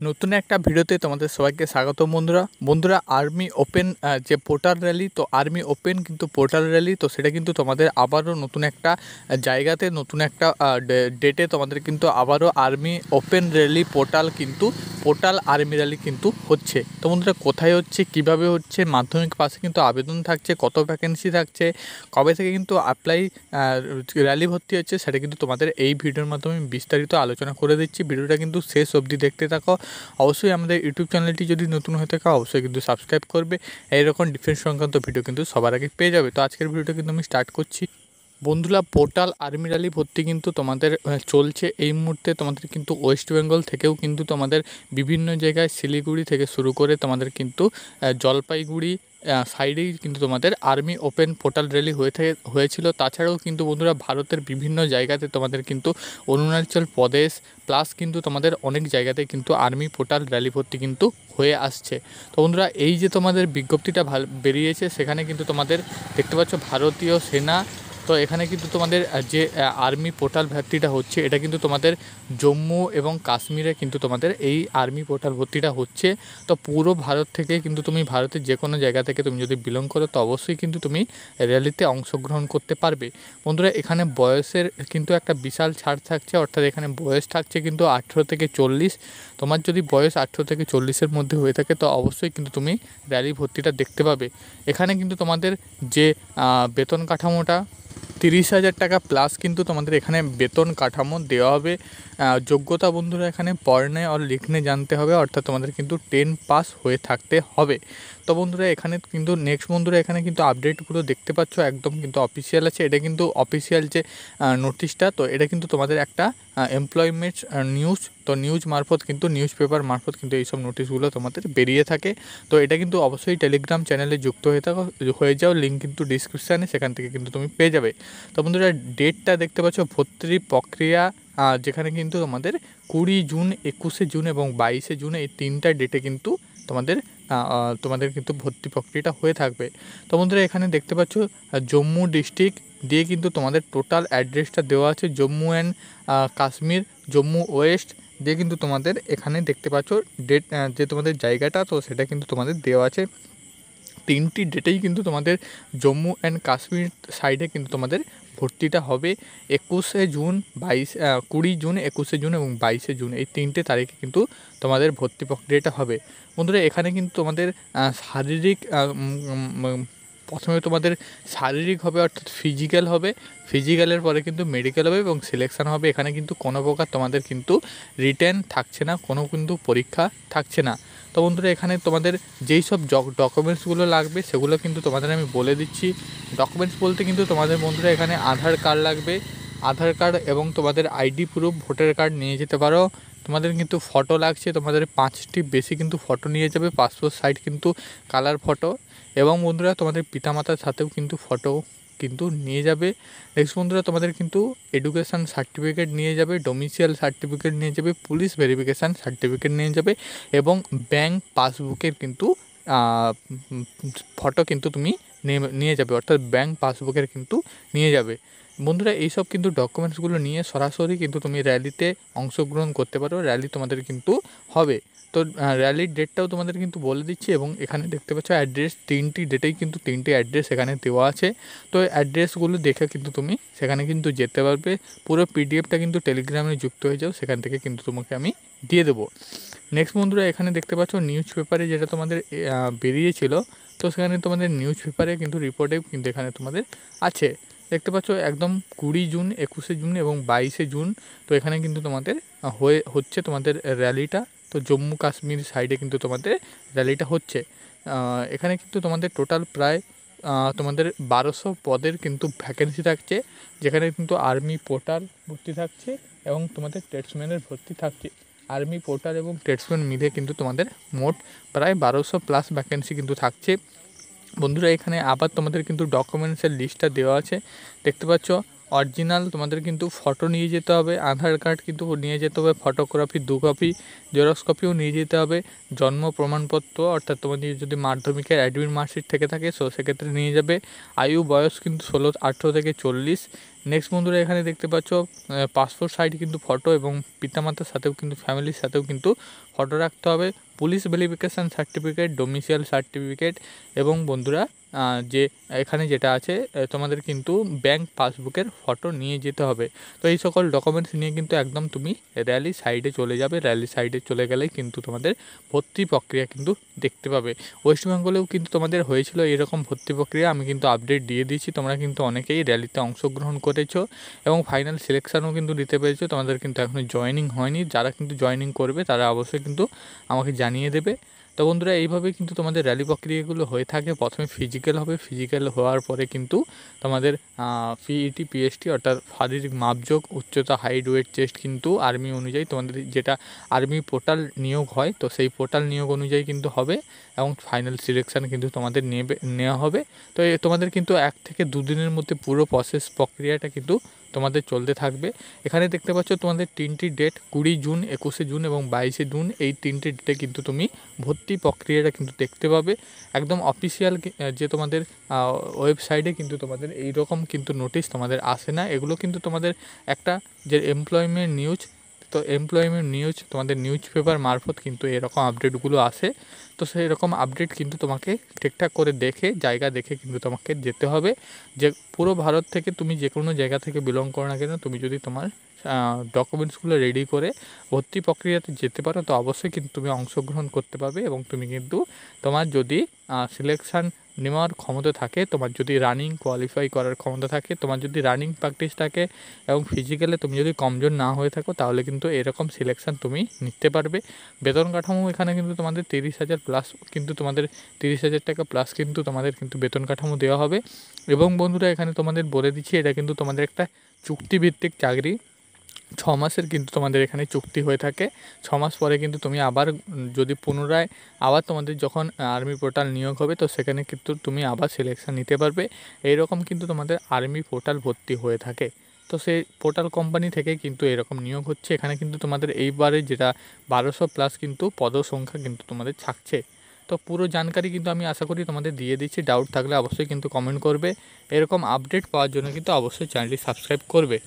নতুন একটা ভিডিওতে তোমাদের সবাইকে স্বাগত বন্ধুরা আর্মি ওপেন যে পোর্টাল র্যালি, তো আর্মি ওপেন কিন্তু পোর্টাল র্যালি, তো সেটা কিন্তু তোমাদের আবারও নতুন একটা জায়গাতে নতুন একটা ডেটে তোমাদের কিন্তু আবারও army open rally portal army rally কিন্তু হচ্ছে। তো বন্ধুরা কোথায় হচ্ছে, কিভাবে হচ্ছে, মাধ্যমিক পাশে কিন্তু আবেদন থাকছে, কত ভ্যাকেন্সি থাকছে, কবে থেকে কিন্তু অ্যাপ্লাই র্যালি ভর্তি হচ্ছে, সেটা কিন্তু তোমাদের এই ভিডিওর মাধ্যমে বিস্তারিত আলোচনা করে দিচ্ছি। ভিডিওটা কিন্তু শেষ অবধি দেখতে থাকো। অবশ্যই আমাদের ইউটিউব চ্যানেলটি যদি নতুন হয়ে থাকে অবশ্যই কিন্তু সাবস্ক্রাইব করবে। এইরকম ডিফেন্স সংক্রান্ত ভিডিও কিন্তু সবার আগে পেয়ে যাবে। তো আজকের ভিডিওটা কিন্তু আমি স্টার্ট করছি। বন্ধুরা পোর্টাল আর্মি র্যালি ভর্তি কিন্তু তোমাদের চলছে এই মুহূর্তে। তোমাদের কিন্তু ওয়েস্ট বেঙ্গল থেকেও কিন্তু তোমাদের বিভিন্ন জায়গায় শিলিগুড়ি থেকে শুরু করে তোমাদের কিন্তু জলপাইগুড়ি সাইডেই কিন্তু তোমাদের আর্মি ওপেন পোর্টাল র্যালি হয়েছিল। তাছাড়াও কিন্তু বন্ধুরা ভারতের বিভিন্ন জায়গাতে তোমাদের কিন্তু অরুণাচল প্রদেশ প্লাস কিন্তু তোমাদের অনেক জায়গাতে কিন্তু আর্মি পোর্টাল র্যালি ভর্তি কিন্তু হয়ে আসছে। তো বন্ধুরা এই যে তোমাদের বিজ্ঞপ্তিটা বেরিয়েছে, সেখানে কিন্তু তোমাদের দেখতে পাচ্ছ ভারতীয় সেনা। তো এখানে কিন্তু তোমাদের যে আর্মি পোর্টাল ভর্তিটা হচ্ছে, এটা কিন্তু তোমাদের জম্মু এবং কাশ্মীরে কিন্তু তোমাদের এই আর্মি পোর্টাল ভর্তিটা হচ্ছে। তো পুরো ভারত থেকে কিন্তু তুমি ভারতের যে কোনো জায়গা থেকে তুমি যদি বিলং করো তো অবশ্যই কিন্তু তুমি র্যালিতে অংশগ্রহণ করতে পারবে। বন্ধুরা এখানে বয়সের কিন্তু একটা বিশাল ছাড় থাকছে, অর্থাৎ এখানে বয়স থাকছে কিন্তু 18 থেকে 40। তোমার যদি বয়স 18 থেকে 40-এর মধ্যে হয়ে থাকে তো অবশ্যই কিন্তু তুমি র্যালি ভর্তিটা দেখতে পাবে। এখানে কিন্তু তোমাদের যে বেতন কাঠামোটা 30,000 টাকা প্লাস কিন্তু তোমাদের এখানে বেতন কাঠামো দেওয়া হবে। যোগ্যতা বন্ধুরা এখানে পড়নে আর লিখনে জানতে হবে, অর্থাৎ তোমাদের কিন্তু 10 পাস হয়ে থাকতে হবে। তো বন্ধুরা এখানে কিন্তু নেক্সট বন্ধুরা এখানে কিন্তু আপডেটগুলো দেখতে পাচ্ছ, একদম কিন্তু অফিসিয়াল আছে। এটা কিন্তু অফিসিয়াল যে নোটিশটা, তো এটা কিন্তু তোমাদের একটা এমপ্লয়মেন্ট নিউজ, তো নিউজ মারফত কিন্তু নিউজ পেপার মারফত কিন্তু এইসব নোটিশগুলো তোমাদের বেরিয়ে থাকে। তো এটা কিন্তু অবশ্যই টেলিগ্রাম চ্যানেলে যুক্ত হয়ে যাও, লিঙ্ক কিন্তু ডিসক্রিপশানে, সেখান থেকে কিন্তু তুমি পেয়ে যাবে। তো বন্ধুরা ডেটটা দেখতে পাচ্ছ, ভর্তি প্রক্রিয়া যেখানে কিন্তু তোমাদের 20 জুন, 21শে জুন এবং 22শে জুন এই 3টা ডেটে কিন্তু তোমাদের কিন্তু ভর্তি প্রক্রিয়াটা হয়ে থাকবে। তো বন্ধুরা এখানে দেখতে পাচ্ছ জম্মু ডিস্ট্রিক্ট দিয়ে কিন্তু তোমাদের টোটাল অ্যাড্রেসটা দেওয়া আছে। জম্মু অ্যান্ড কাশ্মীর, জম্মু ওয়েস্ট দিয়ে কিন্তু তোমাদের এখানে দেখতে পাচ্ছ ডেট, যে তোমাদের জায়গাটা, তো সেটা কিন্তু তোমাদের দেওয়া আছে। 3টি ডেটেই কিন্তু তোমাদের জম্মু অ্যান্ড কাশ্মীর সাইডে কিন্তু তোমাদের ভর্তিটা হবে। 21শে জুন, 20 জুন, 21শে জুন এবং 22শে জুন এই 3টে তারিখে কিন্তু তোমাদের ভর্তি প্রক্রিয়াটা হবে। বন্ধুরা এখানে কিন্তু তোমাদের শারীরিক প্রথমে তোমাদের শারীরিক হবে, অর্থাৎ ফিজিক্যাল হবে। ফিজিক্যালের পরে কিন্তু মেডিকেল হবে এবং সিলেকশান হবে। এখানে কিন্তু কোনো প্রকার তোমাদের কিন্তু রিটেন থাকছে না, কোনো কিন্তু পরীক্ষা থাকছে না। তো বন্ধুরা এখানে তোমাদের যেই সব ডকুমেন্টসগুলো লাগবে সেগুলো কিন্তু তোমাদের আমি বলে দিচ্ছি। ডকুমেন্টস বলতে কিন্তু তোমাদের বন্ধুরা এখানে আধার কার্ড লাগবে, আধার কার্ড এবং তোমাদের আইডি প্রুফ, ভোটার কার্ড নিয়ে যেতে পারো। তোমাদের কিন্তু ফটো লাগছে, তোমাদের 5টি বেশি কিন্তু ফটো নিয়ে যাবে, পাসপোর্ট সাইজ কিন্তু কালার ফটো, এবং বন্ধুরা তোমাদের পিতামাতার সাথেও কিন্তু ফটো কিন্তু নিয়ে যাবে। নেক্সট বন্ধুরা তোমাদের কিন্তু এডুকেশান সার্টিফিকেট নিয়ে যাবে, ডোমিসিয়াল সার্টিফিকেট নিয়ে যাবে, পুলিশ ভেরিফিকেশান সার্টিফিকেট নিয়ে যাবে এবং ব্যাংক পাসবুকের কিন্তু ফটো কিন্তু তুমি নিয়ে যাবে, অর্থাৎ ব্যাংক পাসবুকের কিন্তু নিয়ে যাবে। বন্ধুরা এইসব কিন্তু ডকুমেন্টসগুলো নিয়ে সরাসরি কিন্তু তুমি র্যালিতে অংশগ্রহণ করতে পারো, র্যালি তোমাদের কিন্তু হবে। তো র্যালির ডেটটাও তোমাদের কিন্তু বলে দিচ্ছি, এবং এখানে দেখতে পাচ্ছ অ্যাড্রেস, 3টি ডেটেই কিন্তু 3টি অ্যাড্রেস এখানে দেওয়া আছে। তো অ্যাড্রেসগুলো দেখে কিন্তু তুমি সেখানে কিন্তু যেতে পারবে। পুরো পিডিএফটা কিন্তু টেলিগ্রামে যুক্ত হয়ে যাও, সেখান থেকে কিন্তু তোমাকে আমি দিয়ে দেবো। নেক্সট বন্ধুরা এখানে দেখতে পাচ্ছ নিউজ পেপারে যেটা তোমাদের বেরিয়েছিল, তো সেখানে তোমাদের নিউজ পেপারে কিন্তু রিপোর্টে কিন্তু এখানে তোমাদের আছে, দেখতে পাচ্ছ একদম 20 জুন, 21শে জুন এবং 22শে জুন। তো এখানে কিন্তু তোমাদের হচ্ছে তোমাদের র্যালিটা। তো জম্মু কাশ্মীর সাইডে কিন্তু তোমাদের র্যালিটা হচ্ছে। এখানে কিন্তু তোমাদের টোটাল প্রায় তোমাদের 1200 পদের কিন্তু ভ্যাকেন্সি থাকছে, যেখানে কিন্তু আর্মি পোর্টাল ভর্তি থাকছে এবং তোমাদের ট্রেডসম্যানের ভর্তি থাকছে। আর্মি পোর্টাল এবং ট্রেডসম্যান মিলে কিন্তু তোমাদের মোট প্রায় 1200 প্লাস ভ্যাকেন্সি কিন্তু থাকছে। বন্ধুরা এখানে আবার তোমাদের কিন্তু ডকুমেন্টসের লিস্টটা দেওয়া আছে, দেখতে পাচ্ছ। অরিজিনাল তোমাদের কিন্তু ফটো নিয়ে যেতে হবে, আধার কার্ড কিন্তু নিয়ে যেতে হবে, ফটোগ্রাফি 2 কপি, জেরক্স কপিও নিয়ে যেতে হবে, জন্ম প্রমাণপত্র, অর্থাৎ তোমাদের যদি মাধ্যমিকের অ্যাডমিট মার্কশিট থেকে থাকে সেক্ষেত্রে নিয়ে যাবে। বয়স কিন্তু 18 থেকে 40। নেক্সট বন্ধুরা এখানে দেখতে পাচ্ছ পাসপোর্ট সাইজ কিন্তু ফটো এবং পিতামাতার সাথেও কিন্তু ফ্যামিলির সাথেও কিন্তু ফটো রাখতে হবে, police verification certificate, domicile certificate এবং বন্ধুরা যে এখানে যেটা আছে তোমাদের কিন্তু ব্যাংক পাসবুকের ফটো নিয়ে যেতে হবে। তো এই সকল ডকুমেন্টস নিয়ে কিন্তু একদম তুমি র্যালি সাইডে চলে যাবে। র্যালি সাইডে চলে গেলেই কিন্তু তোমাদের ভর্তি প্রক্রিয়া কিন্তু দেখতে পাবে। ওয়েস্ট বেঙ্গলেও কিন্তু তোমাদের হয়েছিল এরকম ভর্তি প্রক্রিয়া, আমি কিন্তু আপডেট দিয়ে দিয়েছি। তোমরা কিন্তু অনেকেই র্যালিতে অংশগ্রহণ করেছো এবং ফাইনাল সিলেকশানও কিন্তু দিতে পেরেছো। তোমাদের কিন্তু এখনও জয়েনিং হয়নি, যারা কিন্তু জয়েনিং করবে তারা অবশ্যই কিন্তু আমাকে জানিয়ে দেবে। তো বন্ধুরা এইভাবে কিন্তু তোমাদের র্যালি প্রক্রিয়াগুলো হয়ে থাকে। প্রথমে ফিজিক্যাল হবে, ফিজিক্যাল হওয়ার পরে কিন্তু তোমাদের পিইটি পিএসটি অর্থাৎ শারীরিক মাপযোগ, উচ্চতা, হাইট, ওয়েট, চেস্ট কিন্তু আর্মি অনুযায়ী তোমাদের যেটা আর্মি পোর্টাল নিয়োগ হয় তো সেই পোর্টাল নিয়োগ অনুযায়ী কিন্তু হবে এবং ফাইনাল সিলেকশান কিন্তু তোমাদের নেওয়া হবে। তো তোমাদের কিন্তু 1 থেকে 2 দিনের মধ্যে পুরো প্রসেস প্রক্রিয়াটা কিন্তু তোমাদের চলতে থাকবে। এখানে দেখতে পাচ্ছ তোমাদের 3টি ডেট 20 জুন, 21 জুন এবং 22 জুন, এই 3টে ডেটে কিন্তু তুমি ভর্তি প্রক্রিয়াটা কিন্তু দেখতে পাবে। একদম অফিসিয়াল যে তোমাদের ওয়েবসাইটে কিন্তু তোমাদের এই রকম কিন্তু নোটিশ তোমাদের আসে না। এগুলো কিন্তু তোমাদের একটা যে এমপ্লয়মেন্ট নিউজ, তো এমপ্লয়মেন্ট নিউজ তোমাদের নিউজ পেপার মারফত কিন্তু এরকম আপডেটগুলো আসে। তো সেই রকম আপডেট কিন্তু তোমাকে ঠিকঠাক করে দেখে জায়গা দেখে কিন্তু তোমাকে যেতে হবে। যে পুরো ভারত থেকে তুমি যে কোনো জায়গা থেকে বিলং করো না কেন, তুমি যদি তোমার ডকুমেন্টসগুলো রেডি করে ভর্তি প্রক্রিয়াতে যেতে পারো তো অবশ্যই কিন্তু তুমি অংশগ্রহণ করতে পারবে এবং তুমি কিন্তু তোমার যদি সিলেকশান নেওয়ার ক্ষমতা থাকে, তোমার যদি রানিং কোয়ালিফাই করার ক্ষমতা থাকে, তোমার যদি রানিং প্র্যাকটিস থাকে এবং ফিজিক্যালে তুমি যদি কমজোর না হয়ে থাকো তাহলে কিন্তু এরকম সিলেকশান তুমি নিতে পারবে। বেতন কাঠামো এখানে কিন্তু তোমাদের 30,000 প্লাস কিন্তু তোমাদের 30,000 টাকা প্লাস কিন্তু তোমাদের কিন্তু বেতন কাঠামো দেওয়া হবে। এবং বন্ধুরা এখানে তোমাদের বলে দিচ্ছি এটা কিন্তু তোমাদের একটা চুক্তিভিত্তিক চাকরি। 6 মাসের কিন্তু তোমাদের এখানে চুক্তি হয়ে থাকে। 6 মাস পরে কিন্তু তুমি আবার যদি পুনরায় আবার তোমাদের যখন আর্মি পোর্টাল নিয়োগ হবে তো সেখানে কিন্তু তুমি আবার সিলেকশান নিতে পারবে। এইরকম কিন্তু তোমাদের আর্মি পোর্টাল ভর্তি হয়ে থাকে। তো সেই পোর্টাল কোম্পানি থেকে কিন্তু এরকম নিয়োগ হচ্ছে। এখানে কিন্তু তোমাদের এইবারে যেটা 1200 প্লাস কিন্তু পদসংখ্যা কিন্তু তোমাদের থাকছে। তো পুরো জানকারি কিন্তু আমি আশা করি তোমাদের দিয়ে দিচ্ছি। ডাউট থাকলে অবশ্যই কিন্তু কমেন্ট করবে। এরকম আপডেট পাওয়ার জন্য কিন্তু অবশ্যই চ্যানেলটি সাবস্ক্রাইব করবে।